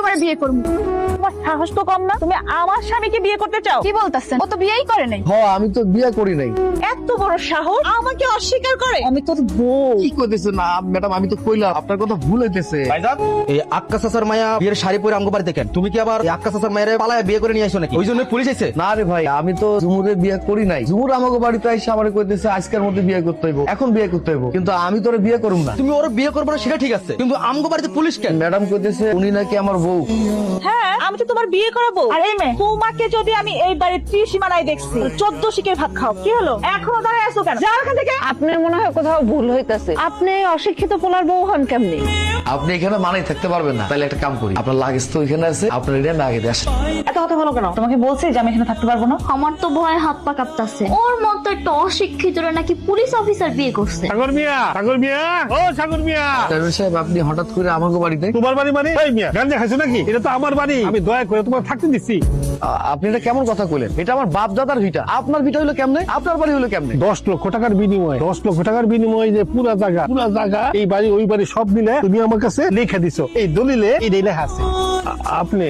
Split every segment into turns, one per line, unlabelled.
তোমার বিয়ে করবো।
তোমার সাহস তো কম না, তুমি আমার স্বামীকে বিয়ে করতে চাও?
কি বলতেছেন? ও তো বিয়েই করে নাই।
আমি তো বিয়ে করি নাই।
এত বড় সাহস আমাকে অস্বীকার করে? আমি তোর বউ।
কি কইতেছে? না ম্যাডাম, আমি তো কইলাম, আপনার কথা ভুল হইতেছে।
ভাইজান, এই আক্কা চাচার মায়া বিয়ের শাড়ি পরে আমগো বাড়ি দেখেন, তুমি কি আবার এই আক্কা চাচার মায়ের পালায় বিয়ে করে নিয়ে আইছো নাকি? ওই জন্য পুলিশ আইছে?
না রে ভাই, আমি তো ঝুমুরে বিয়ে করি নাই। ঝুমুর আমাকে বাড়িতে এসে আমারে কইতেছে আজকের মধ্যে বিয়ে করতে হইব, এখন বিয়ে করতে হইব, কিন্তু আমি তোরে বিয়ে করুম না।
তুমি ওর বিয়ে করবে না সেটা ঠিক আছে, কিন্তু আমগো বাড়িতে পুলিশ কেন?
ম্যাডাম কইতেছে উনি নাকি আমার বউ।
হ্যাঁ, আমি তো তোমার বিয়ে করাবো। আর এই মেয়ে, তোমাকে যদি আমি এই বাড়ির ত্রিসীমানায় দেখছি 14 শিকের ভাত খাও। কি হলো, এখনো দাঁড়ায় আছো কেন? যাও এখান থেকে।
আপনার মনে হয় কোথাও ভুল হইতাছে। আপনি অশিক্ষিত পোলার বউ হন কেমনি?
আপনি এখানে মানেই থাকতে পারবেন না, তাহলে একটা কাম করি, আপনার লাগেজ তো এখানে আছে, আপনার এটা না আগে আসেন।
এত কথা বলো কেন? তোমাকে বলছি যে আমি এখানে থাকতে পারবো না।
আমার তো ভয় হাত পা কাঁপতাছে। ওর মতো একটা অশিক্ষিতরা নাকি পুলিশ অফিসার বিয়ে করছে।
সাগর মিয়া, সাগর মিয়া, ও সাগর মিয়া,
ড্রাইভার সাহেব, আপনি হঠাৎ করে আমাকে বাড়িতে?
তোমার বাড়ি মানে? এই মিয়া, গাঞ্জা খাইছো নাকি? এটা তো আমার বাড়ি, আমি দয়া করে তোমার থাকতে দিচ্ছি।
আপনি এটা কেমন কথা কইলেন? এটা আমার বাপ দাদার ভিটা, আপনার ভিটা হইলো কেমনে? আপনার বাড়ি হইলো কেমনে?
10 লক্ষ টাকার বিনিময়ে, 10 লক্ষ টাকার বিনিময়ে যে পুরা জায়গা এই বাড়ি ওই বাড়ি সব মিলে তুমি আমার কাছে লিখে দিছো। এই দলিলে এই লেখা আছে। আপনি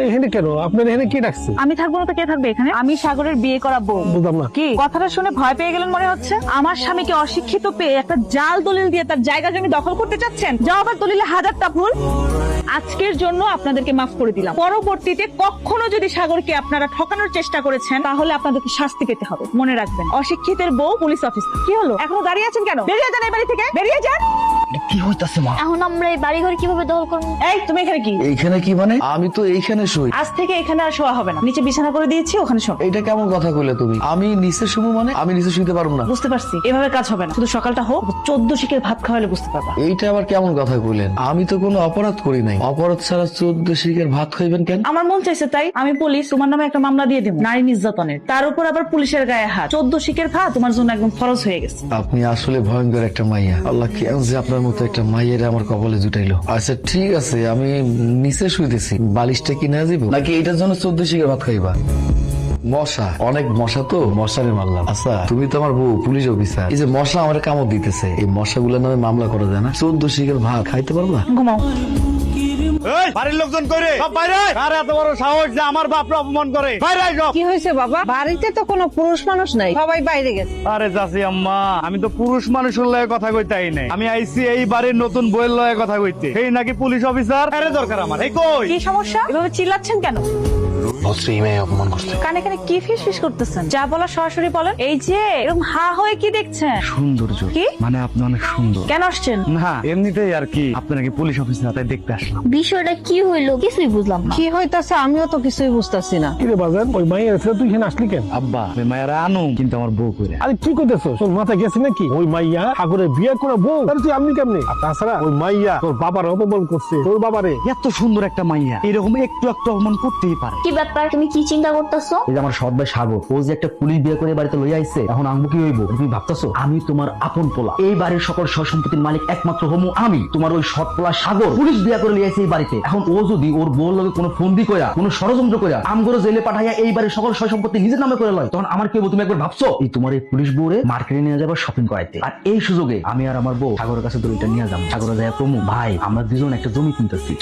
এখানে কেন? আপনার এখানে কি রাখছে?
আমি থাকবো না তো কে থাকবে এখানে? আমি সাগরের বিয়ে করাবো।
বুঝলাম না।
কি কথাটা শুনে ভয় পেয়ে গেলেন মনে হচ্ছে? আমার স্বামীকে অশিক্ষিত পেয়ে একটা জাল দলিল দিয়ে তার জায়গা জমি দখল করতে চাচ্ছেন। যাও, আবার দলিলে হাজারটা ভুল। আজকের জন্য আপনাদেরকে মাফ করে দিলাম। পরবর্তীতে কখনো যদি সাগরকে আপনারা ঠকানোর চেষ্টা করেছেন, তাহলে আপনাদেরকে শাস্তি পেতে হবে। মনে রাখবেন, অশিক্ষিতের বউ পুলিশ অফিসার। কি হলো, এখনো দাঁড়িয়ে আছেন কেন? বেরিয়ে যান এই বাড়ি থেকে, বেরিয়ে যান।
কি হইতাছে মা?
এখন আমরা এই বাড়িঘর কিভাবে দখল করবো?
এই, তুমি এখানে কি?
এইখানে কি মানে? আমি তো এইখানে শুই।
আজ থেকে এখানে আর শোয়া হবে না। নিচে বিছানা করে দিয়েছি, ওখানে শো।
এইটা কেমন কথা কইলে তুমি? আমি নিচে শুবো মানে? আমি নিচে শুইতে পারবো না।
বুঝতে পারছি, এভাবে কাজ হবে না। শুধু সকালটা হোক, 14 শিকের ভাত খাওয়ালে বুঝতে পারবা।
এইটা আবার কেমন কথা কইলেন? আমি তো কোনো অপরাধ করি নাই। অপরাধ ছাড়া 14 শিকের ভাত খাইবেন কেন?
আমার মন চাইছে তাই। আমি পুলিশ, তোমার নামে একটা মামলা দিয়ে দেবো নারী নির্যাতনের। তার উপর আবার পুলিশের গায়ে হাত। 14 শিকের ভাত তোমার জন্য একদম ফরজ হয়ে গেছে।
আপনি আসলে ভয়ঙ্কর একটা মাইয়া। আল্লাহ কেন যে আপনার মতো একটা মাইয়ের আমার কপালে জুটাইলো। আচ্ছা ঠিক আছে, আমি নিচে শুইতেছি। বালিশটা কিনে দিব নাকি এইটার জন্য 14 শিকের ভাত খাইবা? মশা, অনেক মশা তো, মশারে মারলাম। আচ্ছা তুমি তো আমার বউ, পুলিশ অফিসার, এই যে মশা আমার কামড় দিতেছে, এই মশাগুলোর নামে মামলা করা যায় না? 14 শিকের ভাত খাইতে পারবা?
ঘুমাও।
এই বাড়ির লোকজন কইরে সব বাইরে আয়। কার এত বড় সাহস যে আমার বাপরে অপমান করে? বাইরে আয় সব।
কি হয়েছে বাবা? বাড়িতে তো কোনো পুরুষ মানুষ নাই, সবাই বাইরে গেছে।
আরে চাচি আম্মা, আমি তো পুরুষ মানুষের লয়ে কথা কইতাই নাই। আমি আইছি এই বাড়ির নতুন বইয়ের লয়ে কথা কইতে। এই নাকি পুলিশ অফিসার? আরে দরকার আমার। এই কই?
কি সমস্যা? এভাবে চিল্লাচ্ছেন কেন?
অপমান করছে।
কানে কানে কি ফিস করতেছেন? যা বলা সরাসরি বলেন। এই যে এরকম হা হয়ে কি দেখছেন?
সৌন্দর্য,
কি?
মানে আপনি অনেক সুন্দর।
কেন আসছেন?
না এমনিতেই আর কি, আপনি নাকি পুলিশ অফিসার, তাই দেখতে আসলাম।
বিষয়টা কি হইলো কিছুই বুঝলাম না।
কি হইতাছে আমিও তো কিছুই বুঝতাছি না।
কিরে বাজান, ওই মাইয়ের ছেলে তুই এখানে আসলি কেন?
আব্বা, ওই মায়েরা আনো, কিন্তু আমার বউ করে।
আরে কি করতেছো? তোর মাথায় গেছে নাকি? ওই মাইয়া সাগরে বিয়ে করে বউ, তাহলে তুই আমনি কেমনি? আর তাছাড়া ওই মাইয়া তোর বাবার অপমান করছে, তোর বাবারে।
এত সুন্দর একটা মাইয়া এরকম একটু একটু অপমান করতেই পারে।
কি ব্যাপার, তুমি কি চিন্তা করতেছো?
এই যে আমার সৎ ভাই সাগর, ও যে একটা পুলিশ বিয়ে করে বাড়িতে লইয়া আইছে, এখন আঙ্গু কি হইব? তুমি ভাবতেছো আমি তোমার আপন পোলা, এই বাড়ির সকল সম্পত্তির মালিক একমাত্র হমু আমি। তোমার ওই সৎ পোলা সাগর পুলিশ বিয়ে করে লইয়া আইছে এই বাড়িতে। এখন ও যদি ওর বউর লগে কোনো ফন্দি কইরা, কোনো ষড়যন্ত্র কইরা আমগরে জেলে পাঠাইয়া এই বাড়ির সকল সম্পত্তি নিজের নামে করে লয়, তখন আমার কি হইব? তুমি একবার ভাবছো? এই তোমার এই পুলিশ বউরে মার্কেটে নিয়ে যাবো শপিং করাইতে, আর এই সুযোগে আমি আর আমার বউ সাগরের কাছে দড়িটা নিয়ে যাবো। সাগরে যায় প্রমু ভাই, আমরা দুজন একটা জমি কিনতেছি।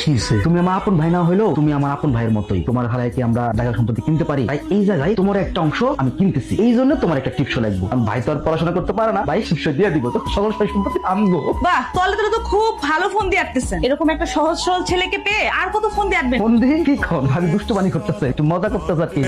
তুমি আমার আপন ভাই না হইলো তুমি আমার আপন ভাইয়ের মতোই। তোমার হারায় কি আমরা জায়গা সম্পত্তি কিনতে পারি? তাই এই জায়গায় তোমার একটা অংশ আমি কিনতেছি, এই জন্য তোমার একটা টিপসও লাগবে। ভাই তো আর পড়াশোনা করতে পারে না, ভাই টিপস দিয়ে দিব, তো সকল সম্পত্তি আনবো।
বাহ, তাহলে তো খুব ভালো ফোন দিয়ে আটতেছেন। এরকম একটা সহজ সরল ছেলেকে পেয়ে আর কত ফোন দিয়ে আটবেন?
ফোন দিয়ে কি কন? আমি দুষ্টুবানি করতেছে, একটু মজা করতেছে আর কি।